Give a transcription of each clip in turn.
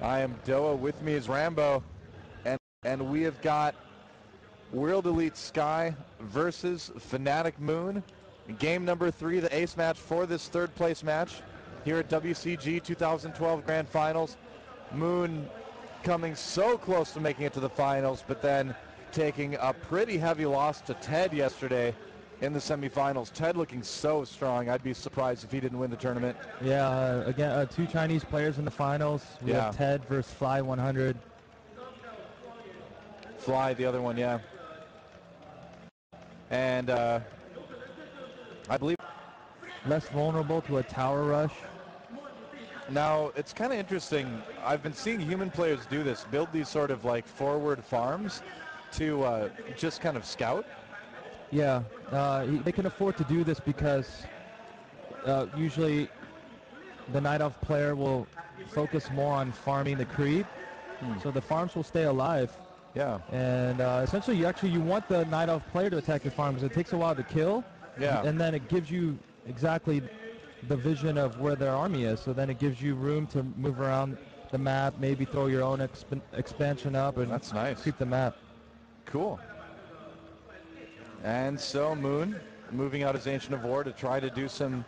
I am Doa. With me is Rambo. And we have got World Elite Sky versus Fnatic Moon. Game number 3, the ace match for this third place match here at WCG 2012 Grand Finals. Moon coming so close to making it to the finals, but then taking a pretty heavy loss to Ted yesterday in the semifinals. Ted looking so strong. I'd be surprised if he didn't win the tournament. Yeah, again, 2 Chinese players in the finals. We have Ted versus Fly 100. Fly, the other one, yeah. And I believe less vulnerable to a tower rush. Now, it's kind of interesting. I've been seeing human players do this, build these sort of like forward farms to just kind of scout. Yeah, they can afford to do this because usually the Night Elf player will focus more on farming the creep, so the farms will stay alive. Yeah. And essentially, you want the Night Elf player to attack your farm because it takes a while to kill. Yeah. And then it gives you exactly the vision of where their army is. So then it gives you room to move around the map, maybe throw your own expansion up, and that's nice. Keep the map. Cool. And so Moon moving out his Ancient of War to try to do some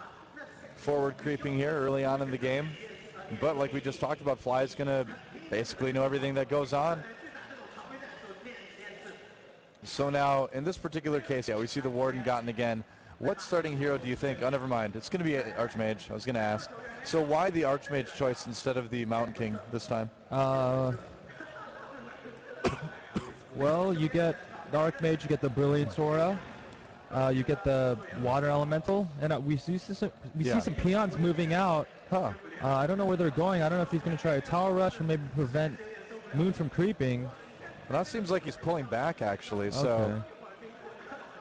forward creeping here early on in the game. But like we just talked about, Fly is going to basically know everything that goes on. So now, in this particular case, yeah, we see the Warden gotten again. What starting hero do you think? Oh, never mind. It's going to be Archmage. I was going to ask. So why the Archmage choice instead of the Mountain King this time? Well, you get the Archmage, you get the Brilliance Aura, you get the Water Elemental, and we see some peons moving out. Huh. I don't know where they're going. I don't know if he's going to try a Tower Rush or maybe prevent Moon from creeping. Well, that seems like he's pulling back, actually. Okay. So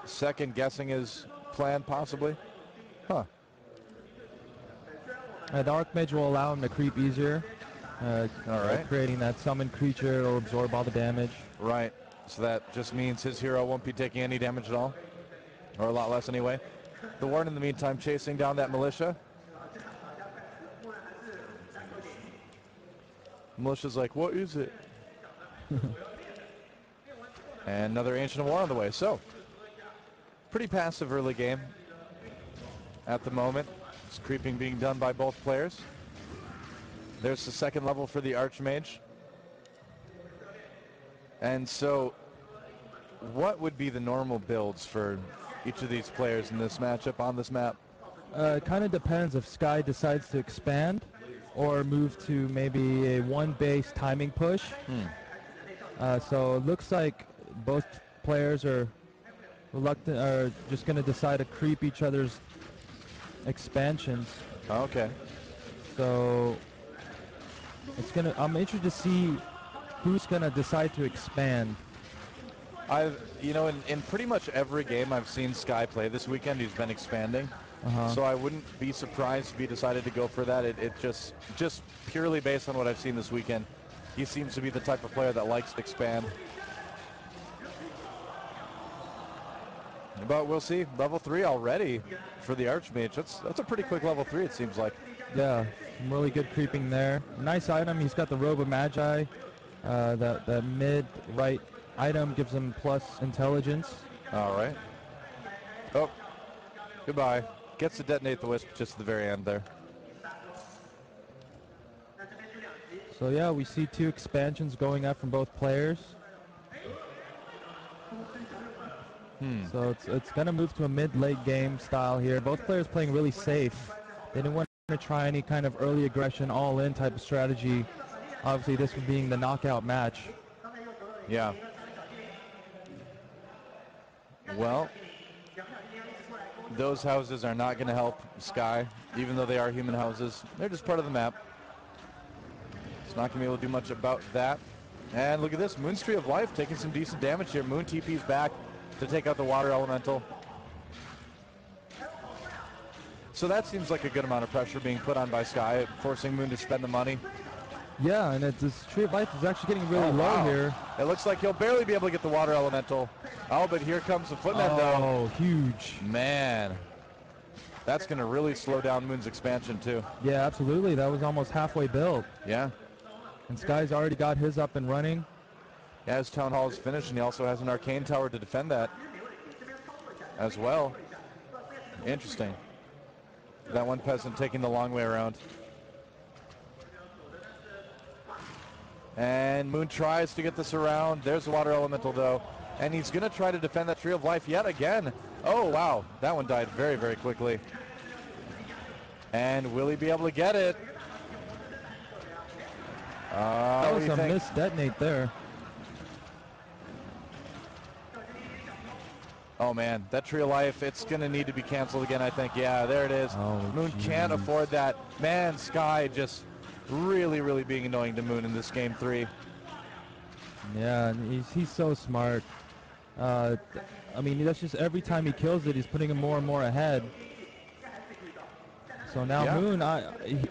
second guessing his plan, possibly. Huh. The Archmage will allow him to creep easier. All right. Creating that summon creature will absorb all the damage. Right. So that just means his hero won't be taking any damage at all. Or a lot less anyway. The Warden, in the meantime, chasing down that Militia. Militia's like, what is it? And another Ancient of War on the way. So, pretty passive early game at the moment. It's creeping being done by both players. There's the second level for the Archmage. And so, what would be the normal builds for each of these players in this matchup on this map? It kind of depends if Sky decides to expand or move to maybe a one-base timing push. So it looks like both players are reluctant, are just going to decide to creep each other's expansions. Okay. So I'm interested to see who's going to decide to expand. In pretty much every game I've seen Sky play this weekend, he's been expanding. So I wouldn't be surprised if he decided to go for that. It just purely based on what I've seen this weekend, he seems to be the type of player that likes to expand. But we'll see. Level 3 already for the Archmage. That's a pretty quick level 3, it seems like. Yeah, some really good creeping there. Nice item. He's got the Robe of Magi. The mid-right item gives him plus intelligence. All right. Oh, goodbye. Gets to detonate the Wisp just at the very end there. So yeah, we see 2 expansions going up from both players. So it's going to move to a mid-late game style here. Both players playing really safe. They didn't want to try any kind of early aggression, all-in type of strategy. Obviously, this one being the knockout match. Yeah. Well, those houses are not going to help Sky, even though they are human houses. They're just part of the map. It's not going to be able to do much about that. And look at this, Moon's Tree of Life taking some decent damage here. Moon TP's back to take out the Water Elemental. So that seems like a good amount of pressure being put on by Sky, forcing Moon to spend the money. Yeah, and this Tree of Life is actually getting really low here. It looks like he'll barely be able to get the Water Elemental. Oh, but here comes the Footman, though. Oh, huge. Man. That's going to really slow down Moon's expansion, too. Yeah, absolutely. That was almost halfway built. Yeah. And Sky's already got his up and running. Yeah, his Town Hall is finished, and he also has an Arcane Tower to defend that as well. Interesting. That one peasant taking the long way around. And Moon tries to get this around. There's the Water Elemental, though. And he's going to try to defend that Tree of Life yet again. Oh, wow. That one died very, very quickly. And will he be able to get it? That was a missed detonate there. Oh, man. That Tree of Life, it's going to need to be canceled again, I think. Yeah, there it is. Oh, Moon can't afford that. Man, Sky just really, really being annoying to Moon in this game 3. Yeah, and he's so smart. I mean, that's just every time he kills it, he's putting him more and more ahead. So now Yeah. Moon,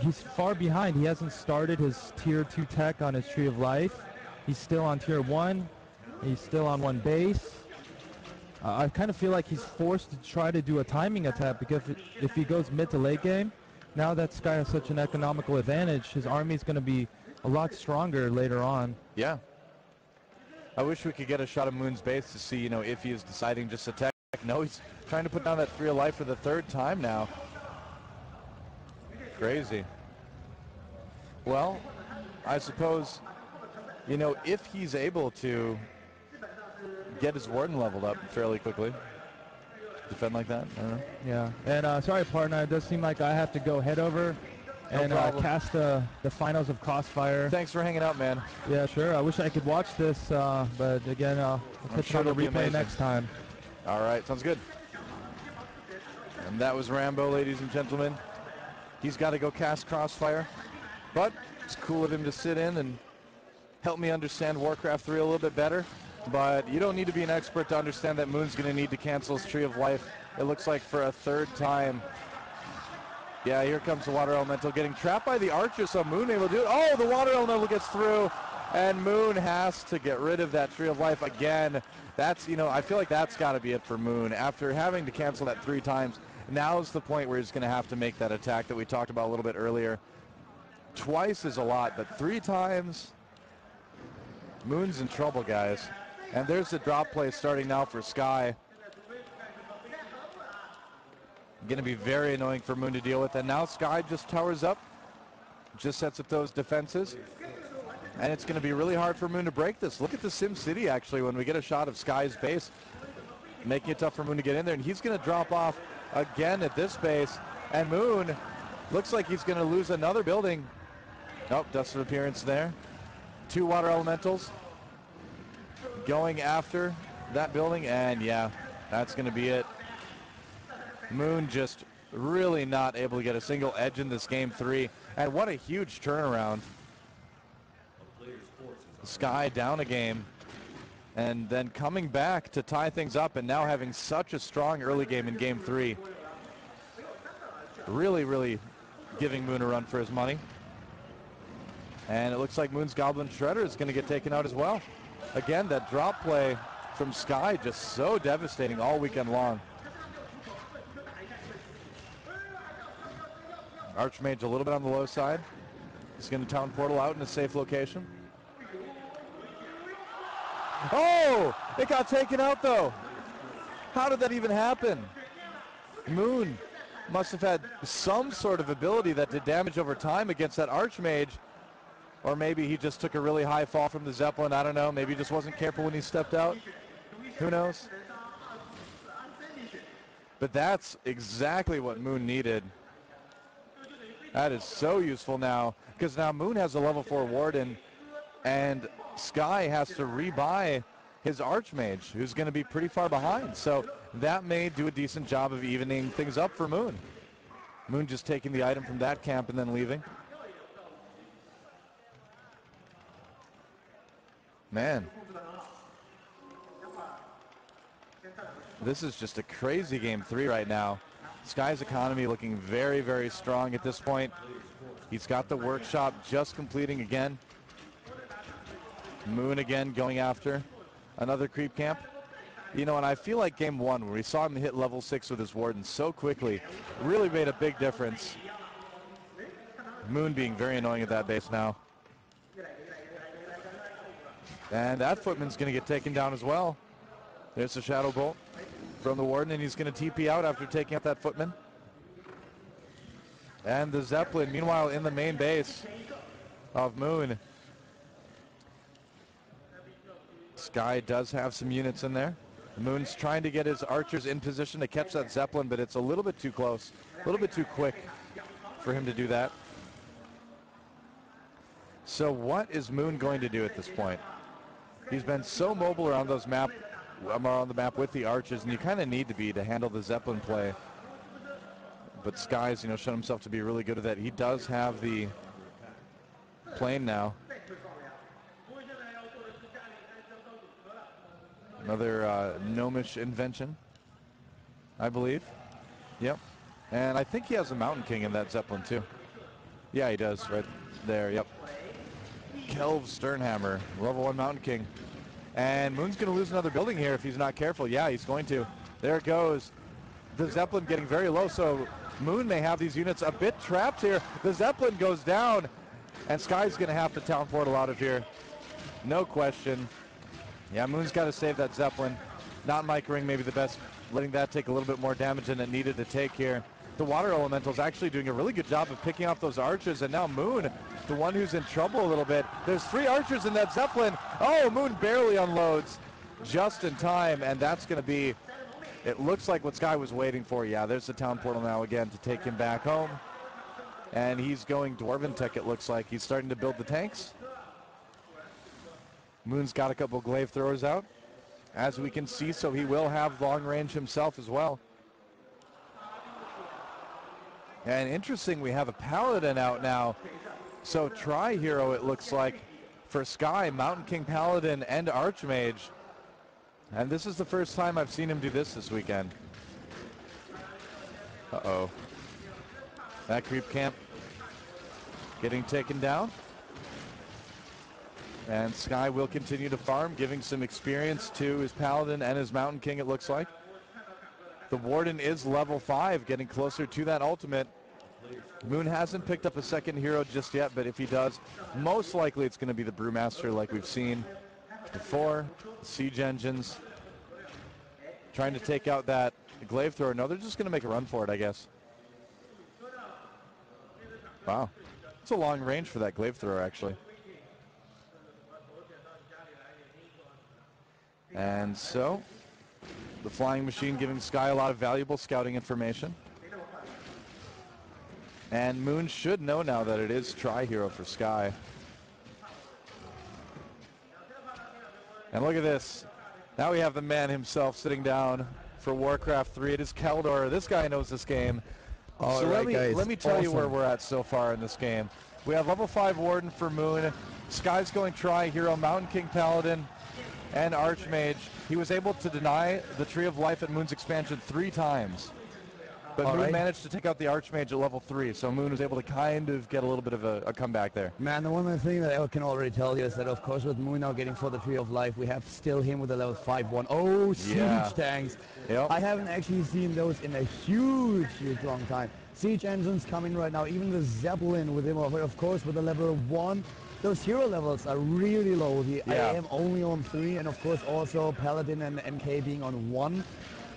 he's far behind. He hasn't started his tier 2 tech on his Tree of Life. He's still on tier 1. He's still on 1 base. I kind of feel like he's forced to try to do a timing attack, because if he goes mid to late game, now that Sky has such an economical advantage, his army is going to be a lot stronger later on. Yeah. I wish we could get a shot of Moon's base to see, if he is deciding just to attack. No, he's trying to put down that Tree of Life for the 3rd time now. Crazy. Well, I suppose, if he's able to get his Warden leveled up fairly quickly, defend like that, I don't know. Yeah, and sorry, partner, it does seem like I have to go head over and cast the finals of Crossfire. Thanks for hanging out, man. Yeah, sure. I wish I could watch this, but again, I'll catch you on the replay next time. All right, sounds good. And that was Rambo, ladies and gentlemen. He's got to go cast Crossfire, but it's cool of him to sit in and help me understand Warcraft 3 a little bit better. But you don't need to be an expert to understand that Moon's going to need to cancel his Tree of Life, it looks like, for a 3rd time. Yeah, here comes the Water Elemental getting trapped by the Archer, so Moon able to do it. Oh, the Water Elemental gets through, and Moon has to get rid of that Tree of Life again. That's, I feel like that's got to be it for Moon. After having to cancel that 3 times, now's the point where he's going to have to make that attack that we talked about a little bit earlier. Twice is a lot, but 3 times, Moon's in trouble, guys. And there's the drop play starting now for Sky. Going to be very annoying for Moon to deal with. And now Sky just towers up, just sets up those defenses. And it's going to be really hard for Moon to break this. Look at the Sim City, actually, when we get a shot of Sky's base, making it tough for Moon to get in there. And he's going to drop off again at this base. And Moon looks like he's going to lose another building. Nope, dust of appearance there. 2 Water Elementals going after that building, and yeah, that's going to be it. Moon just really not able to get a single edge in this game 3, and what a huge turnaround. Sky down a game, and then coming back to tie things up, and now having such a strong early game in game 3. Really, really giving Moon a run for his money. And it looks like Moon's Goblin Shredder is going to get taken out as well. Again, that drop play from Sky just so devastating all weekend long. Archmage a little bit on the low side. He's going to Town Portal out in a safe location. Oh! It got taken out, though. How did that even happen? Moon must have had some sort of ability that did damage over time against that Archmage. Or maybe he just took a really high fall from the Zeppelin. I don't know. Maybe he just wasn't careful when he stepped out. Who knows? But that's exactly what Moon needed. That is so useful now, because now Moon has a level 4 Warden, and Sky has to rebuy his Archmage, who's going to be pretty far behind. So that may do a decent job of evening things up for Moon. Moon just taking the item from that camp and then leaving. Man, this is just a crazy game 3 right now. Sky's economy looking very, very strong at this point. He's got the workshop just completing again. Moon again going after another creep camp. And I feel like game 1, where we saw him hit level 6 with his Warden so quickly, really made a big difference. Moon being very annoying at that base now. And that footman's going to get taken down as well. There's a Shadow Bolt from the Warden, and he's going to TP out after taking out that footman. And the Zeppelin, meanwhile, in the main base of Moon. Sky does have some units in there. Moon's trying to get his archers in position to catch that Zeppelin, but it's a little bit too close, a little bit too quick for him to do that. So what is Moon going to do at this point? He's been so mobile around those on the map with the archers, and you kind of need to be to handle the Zeppelin play. But Sky's, shown himself to be really good at that. He does have the plane now. Another gnomish invention, I believe. Yep. And I think he has a Mountain King in that Zeppelin too. Yeah, he does, right there, yep. Kelv Sternhammer, level 1 Mountain King. And Moon's going to lose another building here if he's not careful. Yeah, he's going to. There it goes. The Zeppelin getting very low, so Moon may have these units a bit trapped here. The Zeppelin goes down, and Sky's going to have to town portal out of here. No question. Yeah, Moon's got to save that Zeppelin. Not microing maybe the best, letting that take a little bit more damage than it needed to take here. The Water Elemental's actually doing a really good job of picking off those archers, and now Moon, the one who's in trouble a little bit. There's 3 archers in that Zeppelin. Oh, Moon barely unloads just in time, and that's going to be, it looks like what Sky was waiting for. Yeah, there's the town portal now again to take him back home. And he's going Dwarven Tech, it looks like. He's starting to build the tanks. Moon's got a couple glaive throwers out, as we can see, so he will have long range himself as well. And interesting, we have a Paladin out now. So Tri-Hero, it looks like, for Sky, Mountain King Paladin and Archmage. And this is the first time I've seen him do this weekend. Uh-oh. That creep camp getting taken down. And Sky will continue to farm, giving some experience to his Paladin and his Mountain King, it looks like. The Warden is level 5, getting closer to that ultimate. Moon hasn't picked up a second hero just yet, but if he does, most likely it's going to be the Brewmaster like we've seen before. Siege engines trying to take out that glaive thrower. No, they're just going to make a run for it, I guess. Wow. It's a long range for that glaive thrower, actually. And so, the flying machine giving Sky a lot of valuable scouting information. And Moon should know now that it is Tri-Hero for Sky. And look at this. Now we have the man himself sitting down for Warcraft 3. It is Keldor. This guy knows this game. All so right, let me tell you where we're at so far in this game. We have level 5 Warden for Moon. Sky's going Tri-Hero, Mountain King Paladin, and Archmage. He was able to deny the Tree of Life at Moon's expansion 3 times. But Moon managed to take out the Archmage at level 3, so Moon was able to kind of get a little bit of a comeback there. Man, the one thing that I can already tell you is that, of course, with Moon now getting for the Tree of Life, we have still him with a level 5 one. Oh, siege tanks. Yep. I haven't actually seen those in a huge long time. Siege engines coming right now, even the Zeppelin with him, of course, with a level 1. Those hero levels are really low. The IAM only on 3, and of course also Paladin and MK being on 1.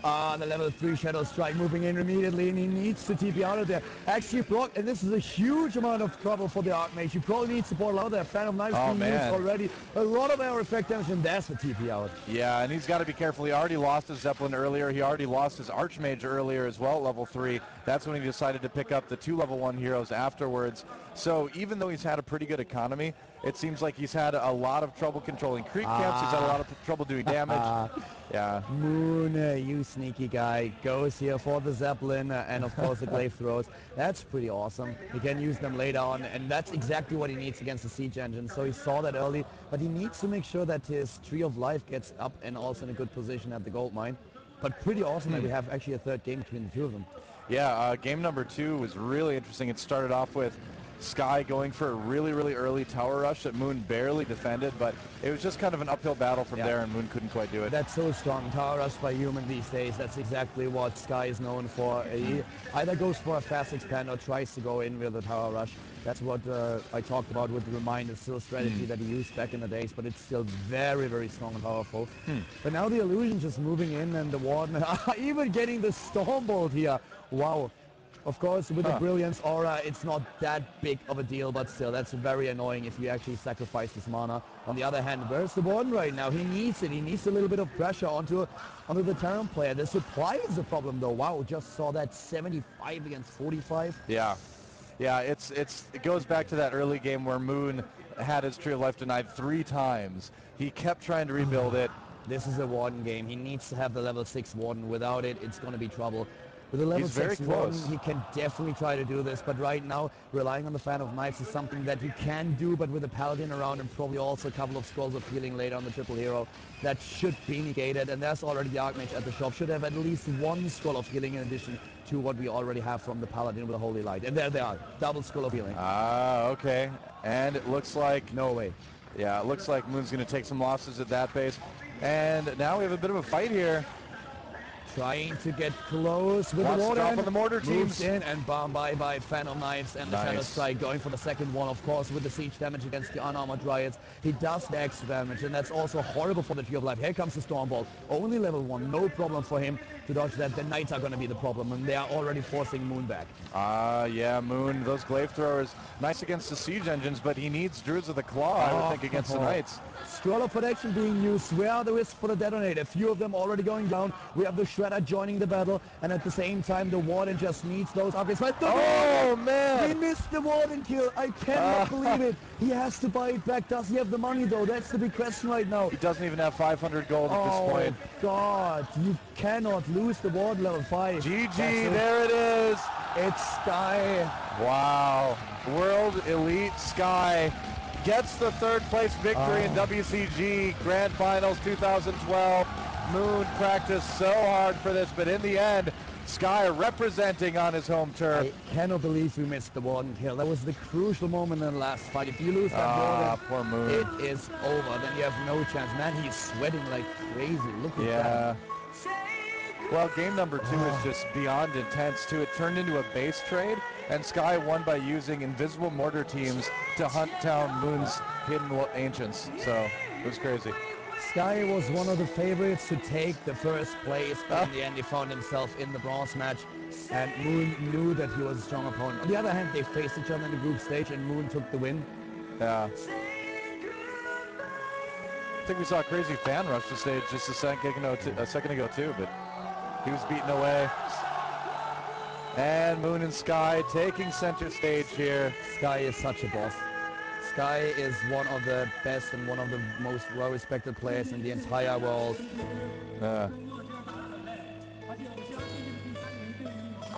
The level 3 Shadow Strike moving in immediately, and he needs to TP out of there. Actually, Brock, and this is a huge amount of trouble for the Archmage. He probably needs to portal out there. Fan of Knives being used already. A lot of air effect damage, and that's the TP out. Yeah, and he's got to be careful. He already lost his Zeppelin earlier. He already lost his Archmage earlier as well at level 3. That's when he decided to pick up the 2 level 1 heroes afterwards. So even though he's had a pretty good economy, it seems like he's had a lot of trouble controlling creep camps. He's had a lot of trouble doing damage. Yeah. Moon, you sneaky guy, goes here for the Zeppelin and of course the glaive throws. That's pretty awesome. He can use them later on, and that's exactly what he needs against the siege engine. So he saw that early, but he needs to make sure that his Tree of Life gets up and also in a good position at the gold mine. But pretty awesome that we have actually a third game between the two of them. Yeah, game number 2 was really interesting. It started off with Sky going for a really early tower rush that Moon barely defended, but it was just kind of an uphill battle from there, and Moon couldn't quite do it. That's so strong. Tower rush by human these days. That's exactly what Sky is known for. He either goes for a fast expand or tries to go in with a tower rush. That's what I talked about with the reminder still strategy that he used back in the days, but it's still very, very strong and powerful. But now the illusion just moving in, and the Warden even getting the Stormbolt here. Wow. Of course, with the Brilliance Aura, it's not that big of a deal, but still, that's very annoying if you actually sacrifice this mana. On the other hand, where's the Warden right now? He needs it. He needs a little bit of pressure onto the Terran player. The supply is a problem, though. Wow, just saw that 75 against 45. Yeah. Yeah, it goes back to that early game where Moon had his Tree of Life denied 3 times. He kept trying to rebuild it. This is a Warden game. He needs to have the level 6 Warden. Without it, it's going to be trouble. With the level 6 Warden, he can definitely try to do this, but right now, relying on the Fan of Knives is something that you can do, but with a Paladin around and probably also a couple of Scrolls of Healing later on the Triple Hero, that should be negated, and there's already the Archmage at the shop. Should have at least 1 Scroll of Healing in addition to what we already have from the Paladin with the Holy Light. And there they are, double Scroll of Healing. Ah, okay. And it looks like... No way. Yeah, it looks like Moon's going to take some losses at that base. And now we have a bit of a fight here. Trying to get close with the Warden. Stop on the mortar teams. Moves in and bye-bye Fan of Knives and the Shadow Strike going for the second one, of course, with the siege damage against the unarmored Dryads. He does the extra damage, and that's also horrible for the Tree of Life. Here comes the Stormbolt. Only level 1, no problem for him to dodge that. The Knights are going to be the problem, and they are already forcing Moon back. Yeah, Moon, those Glaive Throwers, nice against the Siege Engines, but he needs Druids of the Claw, I would think, against the Knights. Scroll of Protection being used. Where are the risks for the Detonator? A few of them already going down. We have the Shredder joining the battle, and at the same time, the Warden just needs those upgrades. But man! He missed the Warden kill. I cannot believe it. He has to buy it back. Does he have the money, though? That's the big question right now. He doesn't even have 500 gold at this point. Oh, God. You cannot lose the Warden level 5. GG, there it is. It's Sky. Wow. World Elite Sky gets the 3rd place victory in WCG Grand Finals 2012. Moon practiced so hard for this, but in the end, Sky representing on his home turf. I cannot believe we missed the Warden kill. That was the crucial moment in the last fight. If you lose that Warden, poor Moon. It is over. Then you have no chance. Man, he's sweating like crazy. Look at that. Well, game number 2 is just beyond intense, too. It turned into a base trade, and Sky won by using invisible mortar teams to hunt down Moon's hidden ancients. So, it was crazy. Sky was one of the favorites to take the 1st place, but in the end he found himself in the bronze match, and Moon knew that he was a strong opponent. On the other hand, they faced each other in the group stage, and Moon took the win. Yeah. I think we saw a crazy fan rush the stage just a second ago, too, but he was beaten away. And Moon and Sky taking center stage here. Sky is such a boss. Sky is one of the best and one of the most well-respected players in the entire world.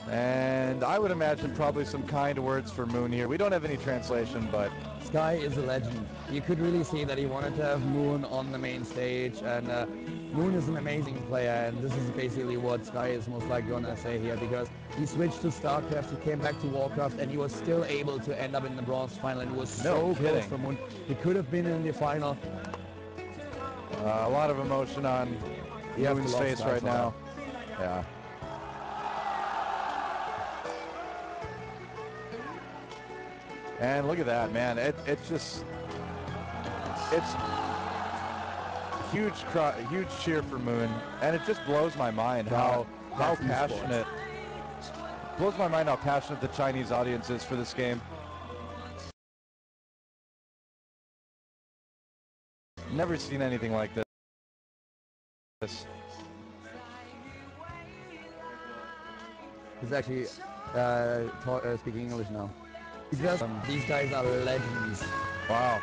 And I would imagine probably some kind words for Moon here. We don't have any translation, but... Sky is a legend. You could really see that he wanted to have Moon on the main stage, and Moon is an amazing player, and this is basically what Sky is most likely going to say here, because he switched to StarCraft, he came back to Warcraft, and he was still able to end up in the bronze final, and it was so close for Moon. He could have been in the final. A lot of emotion on Moon's face right now. Yeah. And look at that, man. It's just, it's huge cheer for Moon, and it just blows my mind how passionate. Blows my mind how passionate the Chinese audience is for this game. Never seen anything like this. He's actually speaking English now. These guys are legends. Wow.